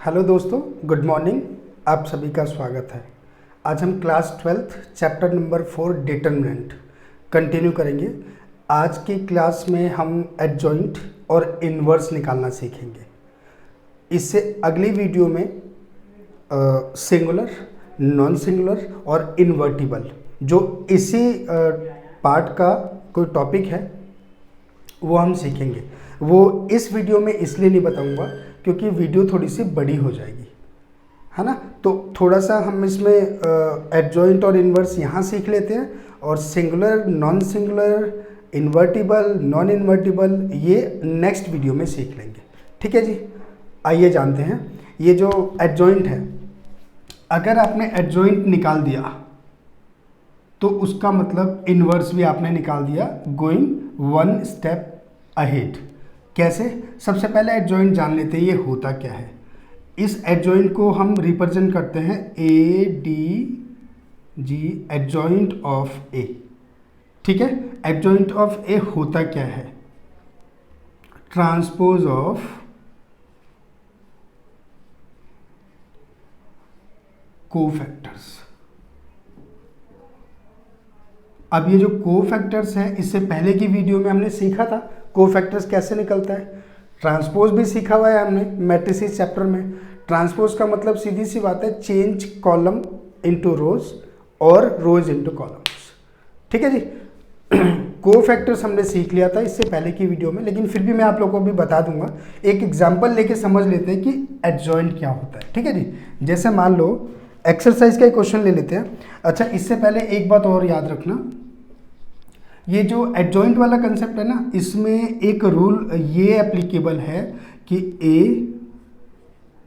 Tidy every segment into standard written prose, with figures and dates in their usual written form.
Hello दोस्तों, good morning. आप सभी का स्वागत है। आज हम class 12th chapter number 4 determinant continue करेंगे। आज की क्लास में हम एडजॉइंट और इन्वर्स निकालना सीखेंगे। इससे अगली वीडियो में सिंगुलर, नॉन सिंगुलर और इन्वर्टिबल जो इसी पार्ट का कोई टॉपिक है वो हम सीखेंगे। वो इस वीडियो में इसलिए नहीं बताऊंगा क्योंकि वीडियो थोड़ी सी बड़ी हो जाएगी, है ना। तो थोड़ा सा हम इसमें एडजॉइंट और इन्वर्स यहाँ सीख लेते हैं और singular, non singular, invertible, non invertible ये नेक्स्ट वीडियो में सीख लेंगे। ठीक है जी, आइए जानते हैं। ये जो एडजॉइंट है, अगर आपने एडजॉइंट निकाल दिया तो उसका मतलब इन्वर्स भी आपने निकाल दिया, गोइंग वन स्टेप अहेड। कैसे? सबसे पहले एडजॉइंट जान लेते हैं ये होता क्या है। इस एडजॉइंट को हम रिप्रेजेंट करते हैं A D G, adjoint of A. ठीक है, एडजॉइंट ऑफ ए होता क्या है? Transpose of cofactors. अब ये जो कोफैक्टर्स है, इससे पहले की वीडियो में हमने सीखा था कोफैक्टर्स कैसे निकलता है। ट्रांसपोज भी सीखा हुआ है हमने मैट्रिसेस चैप्टर में। ट्रांसपोज का मतलब सीधी सी बात है, चेंज कॉलम इनटू रोज और रोज इनटू कॉलम्स। ठीक है जी। कोफैक्टर्स हमने सीख लिया था इससे पहले की वीडियो में, लेकिन फिर भी मैं आप लोगों को भी बता दूंगा। एक एग्जाम्पल लेके समझ लेते हैं कि एडजॉइंट क्या होता है। ठीक है जी। जैसे मान लो एक्सरसाइज का एक क्वेश्चन ले लेते हैं। अच्छा, इससे पहले एक बात और याद रखना, ये जो एडजॉइंट वाला कंसेप्ट है ना, इसमें एक रूल ये एप्लीकेबल है कि ए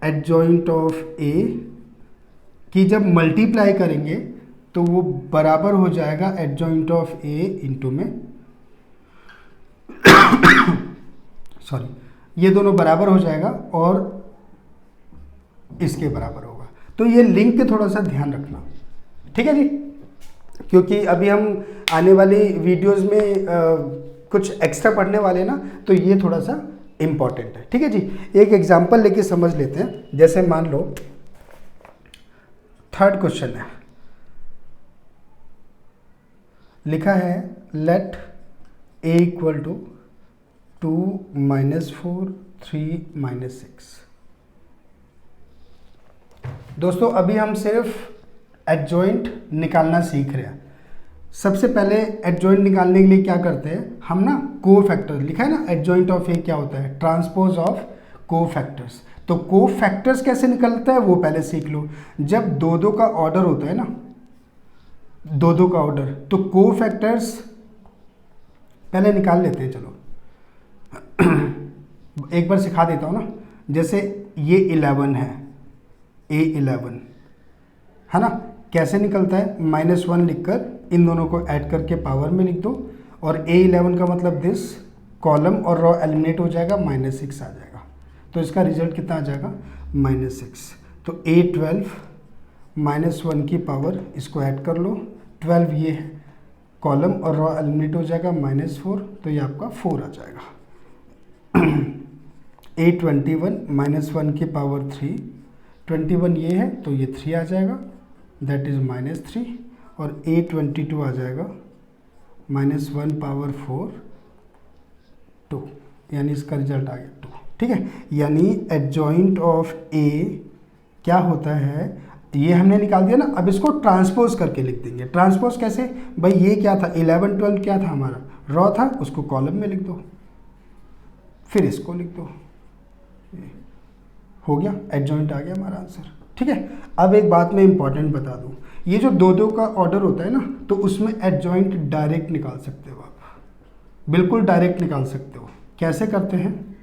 एडजॉइंट ऑफ ए की जब मल्टीप्लाई करेंगे तो वो बराबर हो जाएगा एडजॉइंट ऑफ ए इंटू में सॉरी, ये दोनों बराबर हो जाएगा और इसके बराबर होगा। तो ये लिंक थोड़ा सा ध्यान रखना। ठीक है जी, क्योंकि अभी हम आने वाली वीडियोस में कुछ एक्स्ट्रा पढ़ने वाले ना, तो ये थोड़ा सा इम्पॉर्टेंट है। ठीक है जी। एक एग्जांपल लेके समझ लेते हैं। जैसे मान लो थर्ड क्वेश्चन है, लिखा है लेट ए इक्वल टू 2 - 4 3 - 6। दोस्तों अभी हम सिर्फ एडजॉइंट निकालना सीख रहे हैं। सबसे पहले एडजॉइंट निकालने के लिए क्या करते हैं हम ना, कोफैक्टर लिखा है ना, एडजॉइंट ऑफ ए क्या होता है? Transpose of cofactors. तो कोफैक्टर्स कैसे निकलता है वो पहले सीख लो। जब दो दो का ऑर्डर होता है ना, दो दो का ऑर्डर, तो कोफैक्टर्स पहले निकाल लेते हैं। चलो एक बार सिखा देता हूँ ना। जैसे ये 11 है, A11 है ना, कैसे निकलता है? -1 लिखकर इन दोनों को ऐड करके पावर में लिख दो और A11 का मतलब दिस, कॉलम और रॉ एलिमिनेट हो जाएगा, -6 आ जाएगा। तो इसका रिजल्ट कितना आ जाएगा? -6। तो A12 -1 की पावर, इसको ऐड कर लो, 12 ये है, कॉलम और रॉ एलिमिनेट हो जाएगा, -4, तो ये आपका 4 आ जाएगा। A21 -1 की पावर 3, 21 ये है तो ये 3 आ जाएगा, दैट इज -3। और A22 आ जाएगा -1 पावर 4 2, यानी इसका रिजल्ट आ गया 2। ठीक है, यानी एडजॉइंट ऑफ ए क्या होता है, ये हमने निकाल दिया ना। अब इसको ट्रांसपोज करके लिख देंगे। ट्रांसपोज कैसे भाई? ये क्या था? 11 12 क्या था हमारा? रॉ था, उसको कॉलम में लिख दो, फिर इसको लिख दो, हो गया, एडजॉइंट आ गया हमारा आंसर। ठीक है। अब एक बात मैं इंपॉर्टेंट बता दूं, ये जो दो दो का ऑर्डर होता है ना, तो उसमें एडजॉइंट डायरेक्ट निकाल सकते हो आप, बिल्कुल डायरेक्ट निकाल सकते हो। कैसे करते हैं?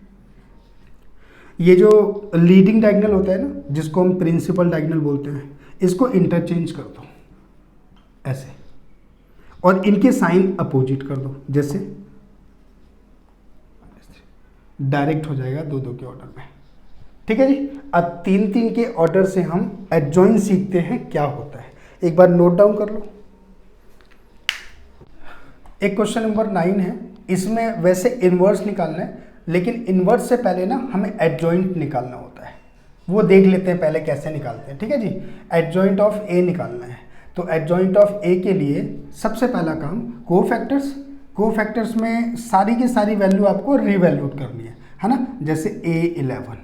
ये जो लीडिंग डायगोनल होता है ना, जिसको हम प्रिंसिपल डायगोनल बोलते हैं, इसको इंटरचेंज कर दो ऐसे, और इनके साइन अपोजिट कर दो, जैसे डायरेक्ट हो जाएगा दो दो के ऑर्डर में। ठीक है जी। अब 3 3 के ऑर्डर से हम एडजॉइंट सीखते हैं क्या होता है। एक बार नोट डाउन कर लो। एक क्वेश्चन नंबर 9 है, इसमें वैसे इन्वर्स निकालना है, लेकिन इन्वर्स से पहले ना हमें एडजॉइंट निकालना होता है। वो देख लेते हैं पहले कैसे निकालते हैं। ठीक है जी, एडजॉइंट ऑफ ए निकालना है। तो एडजॉइंट ऑफ ए के लिए सबसे पहला काम कोफैक्टर्स में सारी की सारी वैल्यू आपको रीवैल्यूट करनी है ना। जैसे A11,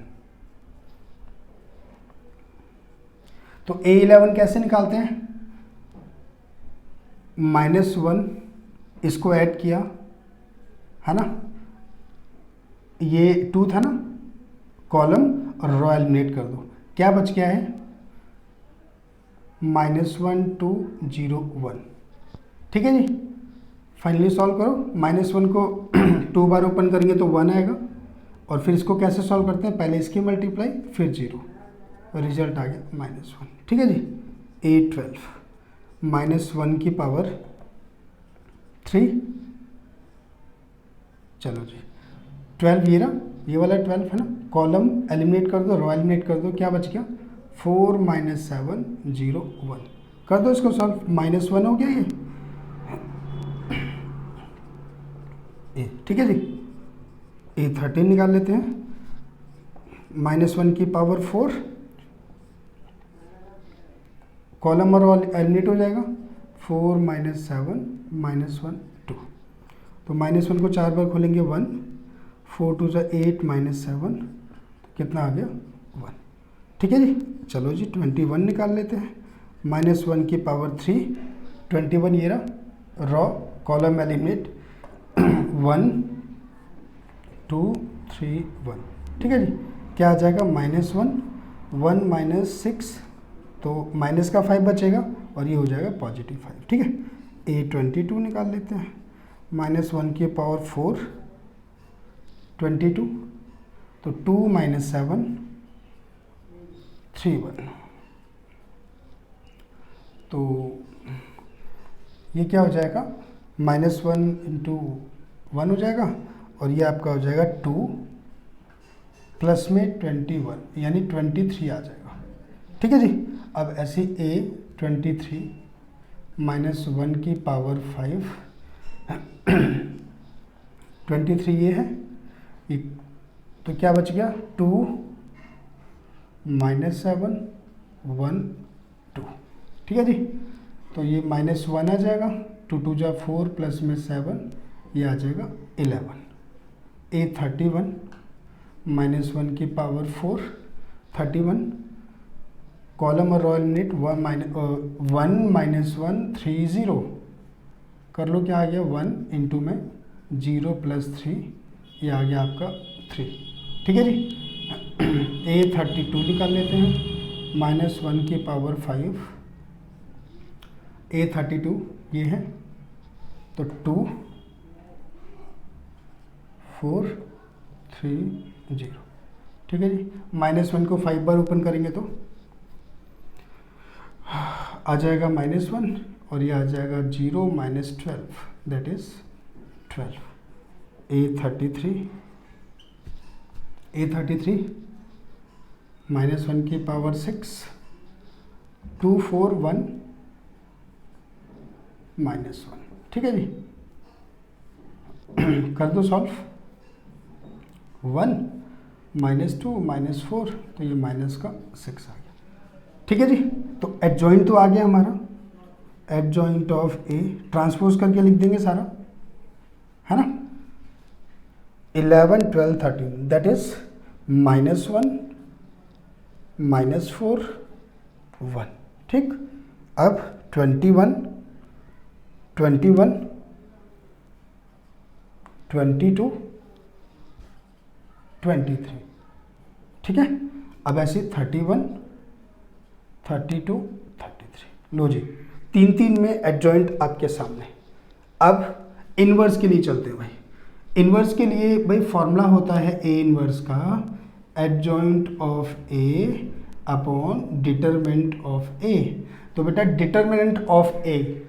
तो A11 कैसे निकालते हैं, -1 इसको ऐड किया है ना, ये 2 था ना, कॉलम और रो एलिमिनेट कर दो, क्या बच गया है -1 2 0 1। ठीक है जी, फाइनली सॉल्व करो। -1 को 2 बार ओपन करेंगे तो 1 आएगा, और फिर इसको कैसे सॉल्व करते हैं, पहले इसकी मल्टीप्लाई फिर 0, और रिजल्ट आ गया -1। ठीक है जी, A12 -1 की पावर 3, चलो जी 12 ये वाला 12 है ना, कॉलम एलिमिनेट कर दो, रो एलिमिनेट कर दो, क्या बच गया 4 -7 0 1। कर दो इसको सॉल्व, -1 हो गया ये। ठीक है जी, A13 निकाल लेते हैं, -1 की पावर 4, कॉलम और एलिमिनेट हो जाएगा, 4 -7 -1 2, तो -1 को 4 बार खोलेंगे 1, 4 2 8 -7, तो कितना आ गया 1। ठीक है जी, चलो जी 21 निकाल लेते हैं, -1 की पावर 3, 21 ये रहा, रॉ कॉलम एलिमिनेट 1 2 3 1। ठीक है जी, क्या आ जाएगा -1 1 -6, तो माइनस का 5 बचेगा और ये हो जाएगा +5। ठीक है, A22 निकाल लेते हैं, -1 की पावर 4 22, तो 2 -7 3 1, तो ये क्या हो जाएगा -1 × 1 हो जाएगा, और ये आपका हो जाएगा 2 प्लस में 21 यानी 23 आ जाएगा। ठीक है जी, अब ऐसे A23 -1 की पावर 5 23 ये है, तो क्या बच गया 2 -7 1 2। ठीक है जी, तो ये -1 आ जाएगा, 2 2 जा 4 प्लस में 7, ये आ जाएगा 11। A31 -1 की पावर 4 31, कॉलम और रो एलिमिनेट 1 -1 3 0, कर लो क्या आ गया 1 × में 0 + 3, ये आ गया आपका 3। ठीक है जी, A32 निकाल लेते हैं, -1 की पावर 5, A32 ये है, तो 2 4 3 0। ठीक है जी, -1 को 5 बार ओपन करेंगे तो आ जाएगा -1, और ये आ जाएगा 0 -12, दैट इज 12। A33 -1 की पावर 6 2 4 1 -1। ठीक है जी, कर दो सॉल्व, 1 -2 -4, तो ये -6 आ गया। ठीक है जी, तो एडजॉइंट तो आ गया हमारा, एडजॉइंट ऑफ ए ट्रांसपोज करके लिख देंगे सारा, है ना, 11 12 13, दैट इज -1 -4 1। ठीक, अब 21 21 22 23। ठीक है, अब ऐसे 31 32 33। लो जी, 3 3 में एडजॉइंट आपके सामने। अब इनवर्स के लिए चलते हैं भाई। इनवर्स के लिए भाई फॉर्मूला होता है ए इनवर्स का, adjoint of A upon determinant of A. तो बेटा डिटरमिनेंट ऑफ ए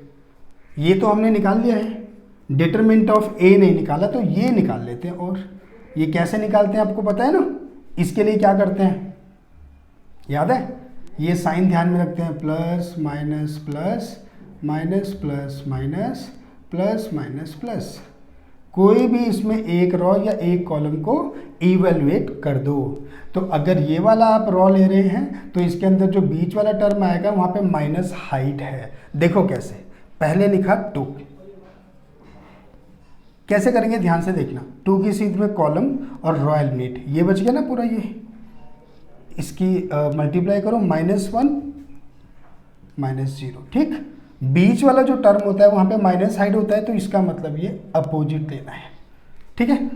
ये तो हमने निकाल लिया है, डिटरमिनेंट ऑफ ए नहीं निकाला, तो ये निकाल लेते हैं। और ये कैसे निकालते हैं आपको पता है ना, इसके लिए क्या करते हैं याद है, ये साइन ध्यान में रखते हैं, plus minus plus minus plus minus plus minus plus, कोई भी इसमें एक रॉ या एक कॉलम को इवेलुएट कर दो। तो अगर ये वाला आप रॉ ले रहे हैं तो इसके अंदर जो बीच वाला टर्म आएगा वहाँ पे माइनस हाइट है। देखो कैसे, पहले लिखा 2, कैसे करेंगे ध्यान से देखना। 2 की सीध में कॉलम और रॉ एलिमिनेट, ये बच गया ना पूरा, ये इसकी मल्टीप्लाई करो, -1 -0, ठीक। बीच वाला जो टर्म होता है वहाँ पे माइनस साइड होता है, तो इसका मतलब ये अपोजिट लेना है, ठीक है।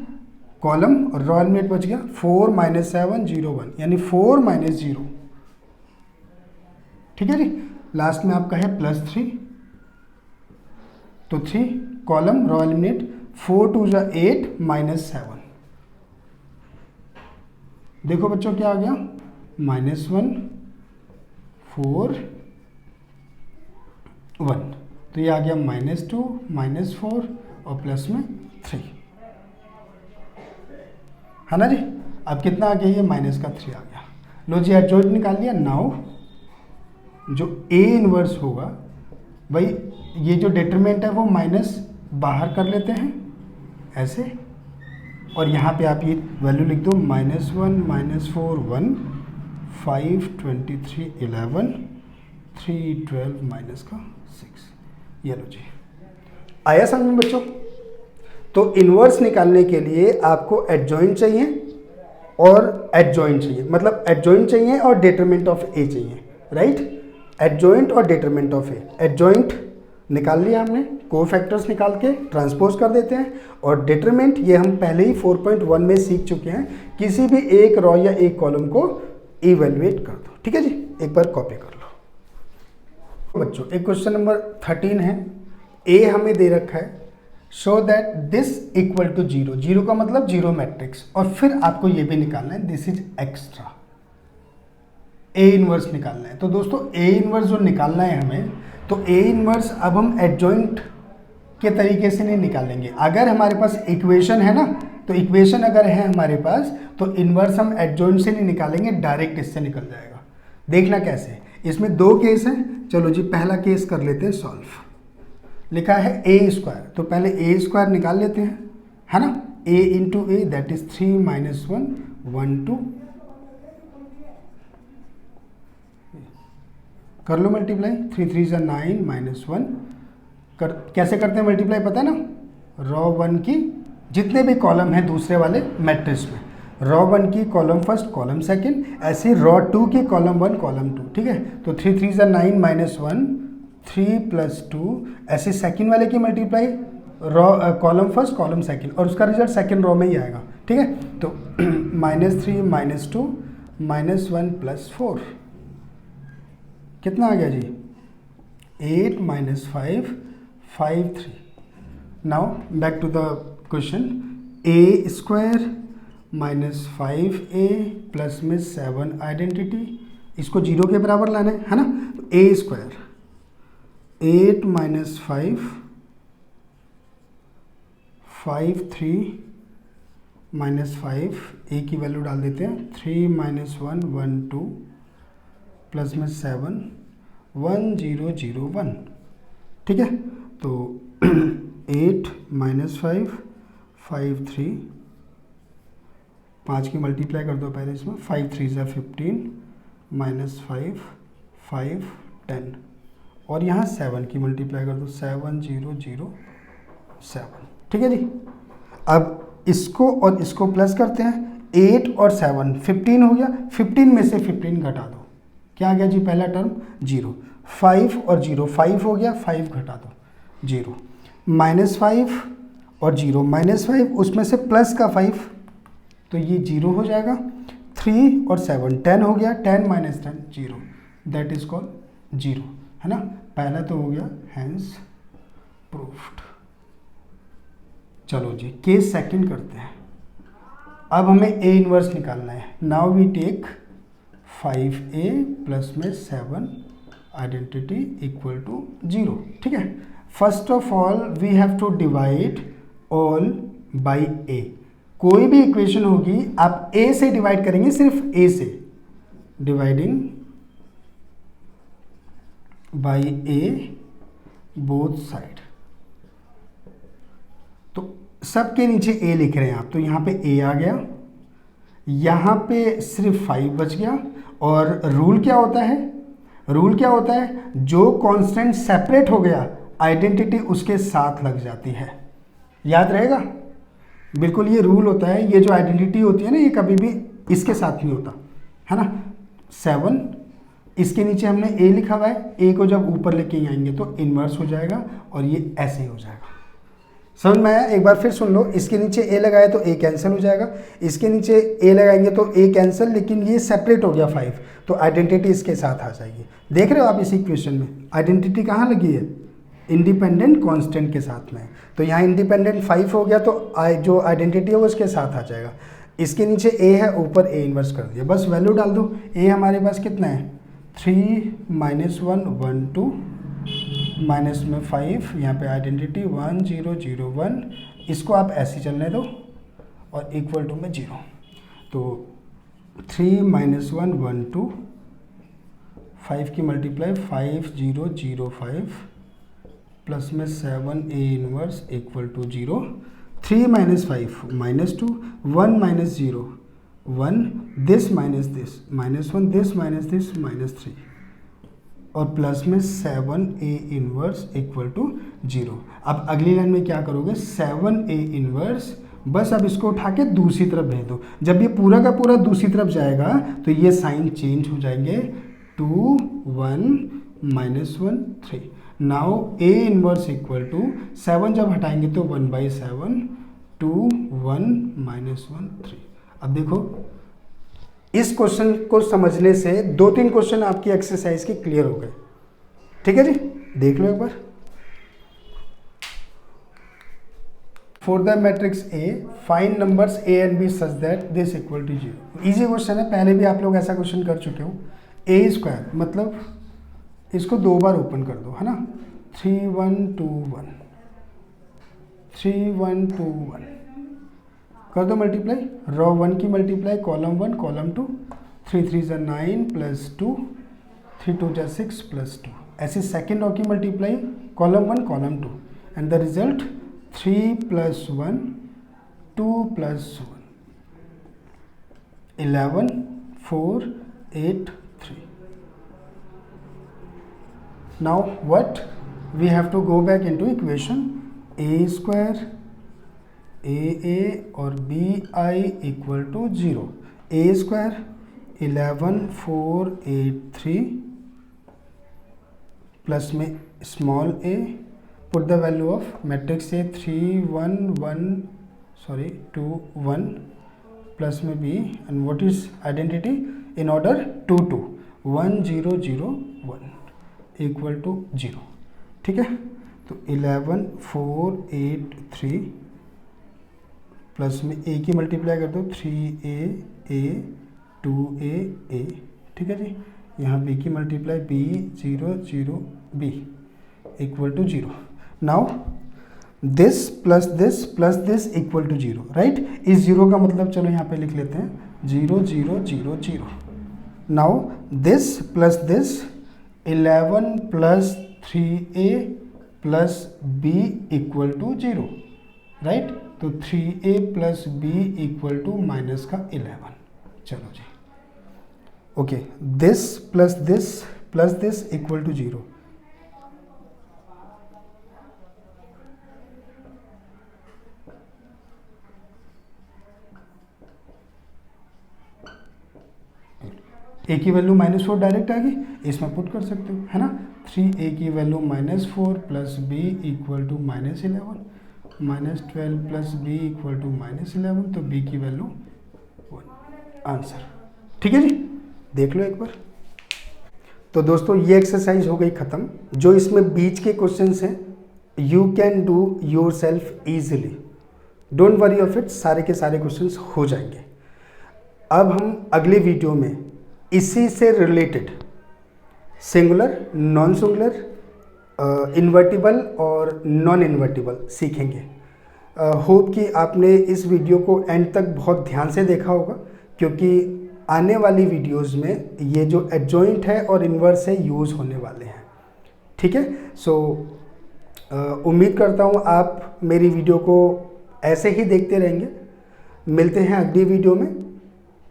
कॉलम और रॉ एलिमेंट बच गया, 4 - 7 0 1, यानी 4 - 0, ठीक है जी। लास्ट में आपका है +3, तो 3 कॉलम रॉ एलिमेंट, 4 2 = 8 -7। देखो बच्चों क्या आ गया, -1 4 1, तो ये आ गया -2 -4 और प्लस में 3, है ना जी। अब कितना आ गया, ये माइनस का 3 आ गया। लो जी एडजॉइंट निकाल लिया। नाउ जो ए इनवर्स होगा, भाई ये जो डिटरमिनेंट है वो माइनस बाहर कर लेते हैं ऐसे, और यहाँ पे आप ये वैल्यू लिख दो, -1 -4 1 5 23 11 3 12 -6। ये लो जी, आया समझ में बच्चों। तो इनवर्स निकालने के लिए आपको एडजॉइंट चाहिए और एडजॉइंट चाहिए, मतलब एडजॉइंट चाहिए और डिटरमिनेंट ऑफ ए चाहिए, राइट। एडजॉइंट और डिटरमिनेंट ऑफ ए, एडजॉइंट निकाल लिया हमने, कोफैक्टर्स निकाल के ट्रांसपोज कर देते हैं, और डिटरमिनेंट ये हम पहले ही 4.1 में सीख चुके हैं, किसी भी एक रॉ या एक कॉलम को इवेलुएट कर दो, ठीक है जी। एक बार कॉपी कर लो बच्चों। एक क्वेश्चन नंबर 13 है, ए हमें दे रखा है, show that this equal to 0, 0 का मतलब 0 मैट्रिक्स, और फिर आपको ये भी निकालना है this is extra, A inverse निकालना है। तो दोस्तों ए इनवर्स जो निकालना है हमें, तो ए इनवर्स अब हम एडजॉइंट के तरीके से नहीं निकालेंगे। अगर हमारे पास इक्वेशन है ना, तो इक्वेशन अगर है हमारे पास, तो इनवर्स हम एडजॉइंट से नहीं निकालेंगे, डायरेक्ट इससे निकल जाएगा। देखना कैसे, इसमें 2 केस हैं। चलो जी पहला केस कर लेते हैं सॉल्व। लिखा है a², तो पहले a² निकाल लेते हैं, है ना। a × a दैट इज 3 - 1 1 2, कर लो मल्टीप्लाई, 3 3 = 9 -1 कर, कैसे करते हैं मल्टीप्लाई पता है ना। रॉ 1 की जितने भी कॉलम हैं दूसरे वाले मैट्रिक्स में, रॉ 1 की कॉलम फर्स्ट कॉलम सेकंड, ऐसे रॉ 2 की कॉलम 1 कॉलम 2, ठीक है। तो 3 3 = 9 -1 3 + 2, ऐसे सेकंड वाले की multiply raw column first column second, और उसका रिजल्ट सेकंड रॉ में ही आएगा, ठीक है। तो -3 -2 -1 + 4 कितना आ गया जी, 8 - 5 5 3। Now back to the question, a² -5a plus में 7 आइडेंटिटी, इसको 0 के बराबर लाना है ना। तो a² 8 - 5 5 3 -5, a की वैल्यू डाल देते हैं, 3 - 1 1 2 प्लस में 7 1 0 0 1, ठीक है। तो 8 - 5 5 3, 5 की मल्टीप्लाई कर दो पहले इसमें, 5 3 = 15 -5 5 10, और यहाँ 7 की मल्टीप्लाई कर दो, 7 0 0 7, ठीक है जी। अब इसको और इसको प्लस करते हैं, 8 और 7 15 हो गया, 15 में से 15 घटा दो, क्या आ गया जी पहला टर्म 0, 5 और 0 5 हो गया, 5 घटा दो 0, -5 और 0 -5, उसमें से प्लस का 5, तो ये 0 हो जाएगा। 3 और 7 10 हो गया, 10 - 10 0, दैट इज कॉल्ड 0, है ना। पहला तो हो गया हैंस प्रूफ्ड। चलो जी केस सेकंड करते हैं। अब हमें ए इनवर्स निकालना है। Now we take 5a plus में 7 आइडेंटिटी इक्वल टू 0, ठीक है। First of all we have to divide all by a। कोई भी इक्वेशन होगी आप a से डिवाइड करेंगे, सिर्फ a से, dividing by a both side. तो सब के नीचे ए लिख रहे हैं आप, तो यहाँ पे ए आ गया, यहाँ पे सिर्फ 5 बच गया। और रूल क्या होता है, रूल क्या होता है, जो कांस्टेंट सेपरेट हो गया आइडेंटिटी उसके साथ लग जाती है, याद रहेगा बिल्कुल, ये रूल होता है। ये जो आइडेंटिटी होती है ना, ये कभी भी इसके साथ नहीं होता है ना। 7 इसके नीचे हमने ए लिखा हुआ है, ए को जब ऊपर लेके आएंगे तो इन्वर्स हो जाएगा और ये ऐसे ही हो जाएगा। समझ में आया? एक बार फिर सुन लो, इसके नीचे ए लगाया तो ए कैंसिल हो जाएगा, इसके नीचे ए लगाएंगे तो ए कैंसिल, लेकिन ये सेपरेट हो गया 5, तो आइडेंटिटी इसके साथ आ जाएगी। देख रहे हो आप इसी क्वेश्चन में आइडेंटिटी कहाँ लगी है, इंडिपेंडेंट कांस्टेंट के साथ में। तो यहाँ इंडिपेंडेंट 5 हो गया, तो जो आइडेंटिटी है वो इसके साथ आ जाएगा। इसके नीचे ए है, ऊपर ए इन्वर्स कर दिया, बस वैल्यू डाल दो। ए हमारे पास कितना है, 3 -1 1 2 माइनस में 5, यहाँ पे आइडेंटिटी 1 0 0 1, इसको आप ऐसे चलने दो और इक्वल टू में 0। तो 3 -1 1 2, 5 की मल्टीप्लाई 5 0 0 5 प्लस में 7 A inverse equal to 0। 3 - 5 -2, 1 - 0 1, this minus this -1, this minus this -3 और प्लस में 7 ए इनवर्स इक्वल टू 0। अब अगली लाइन में क्या करोगे, 7 ए इनवर्स, बस अब इसको उठा के दूसरी तरफ भेज दो। जब ये पूरा का पूरा दूसरी तरफ जाएगा तो ये साइन चेंज हो जाएंगे, 2 1 -1 3। Now A inverse equal to 7 जब हटाएंगे तो 1/7, 2 1 -1 3। अब देखो इस क्वेश्चन को समझने से 2-3 क्वेश्चन आपकी एक्सरसाइज के क्लियर हो गए। ठीक है जी, देख लो एक बार। For the matrix A find numbers A and B such that this equal to 0। Easy question है, पहले भी आप लोग ऐसा क्वेश्चन कर चुके हो। ए स्क्वायर मतलब इसको 2 बार ओपन कर दो, है ना, 3 1 2 1 3 1 2 1 कर दो मल्टीप्लाई, रो 1 की multiply column 1 column 2, 3 3 = 9 plus 2, 3 2 = 6 plus 2। ऐसे सेकेंड रो की multiply column 1 column 2 and the result 3 + 1 2 + 1 11 4 8 3। Now what we have to go back into equation, a square a और bi equal to 0। a square 11 4 8 3 plus में small a, put the value of matrix A 3 1 2 1 plus में b and what is identity in order 2 2 1 0 0 1 equal to 0। ठीक है, तो 11 4 8 3 plus में ए की multiply कर दो 3a 2a। ठीक है जी, यहाँ b की multiply b 0 0 b equal to 0। Now this plus this equal to 0, right. इस 0 का मतलब चलो यहाँ पे लिख लेते हैं 0 0 0 0। Now this plus this 11 plus 3a plus b equal to 0, right. तो 3a plus b equal to minus का 11। चलो जी, okay, this plus this equal to 0। a की वैल्यू -4 डायरेक्ट आ गई, इसमें पुट कर सकते हो, है ना। 3a की value -4 plus b equal to -11, -12 plus b equal to -11, तो b की वैल्यू 1 आंसर। ठीक है जी, देख लो एक बार। तो दोस्तों ये एक्सरसाइज हो गई ख़त्म। जो इसमें बीच के क्वेश्चंस हैं you can do your self easily, don't worry of it, सारे के सारे क्वेश्चंस हो जाएंगे। अब हम अगले वीडियो में इसी से related singular, non singular, invertible और नॉन इन्वर्टिबल सीखेंगे। होप कि आपने इस वीडियो को एंड तक बहुत ध्यान से देखा होगा, क्योंकि आने वाली वीडियोस में ये जो एडजॉइंट है और इन्वर्स है यूज़ होने वाले हैं। ठीक है, सो उम्मीद करता हूँ आप मेरी वीडियो को ऐसे ही देखते रहेंगे। मिलते हैं अगली वीडियो में।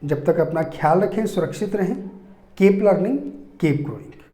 जब तक अपना ख्याल रखें, सुरक्षित रहें। Keep learning, keep growing.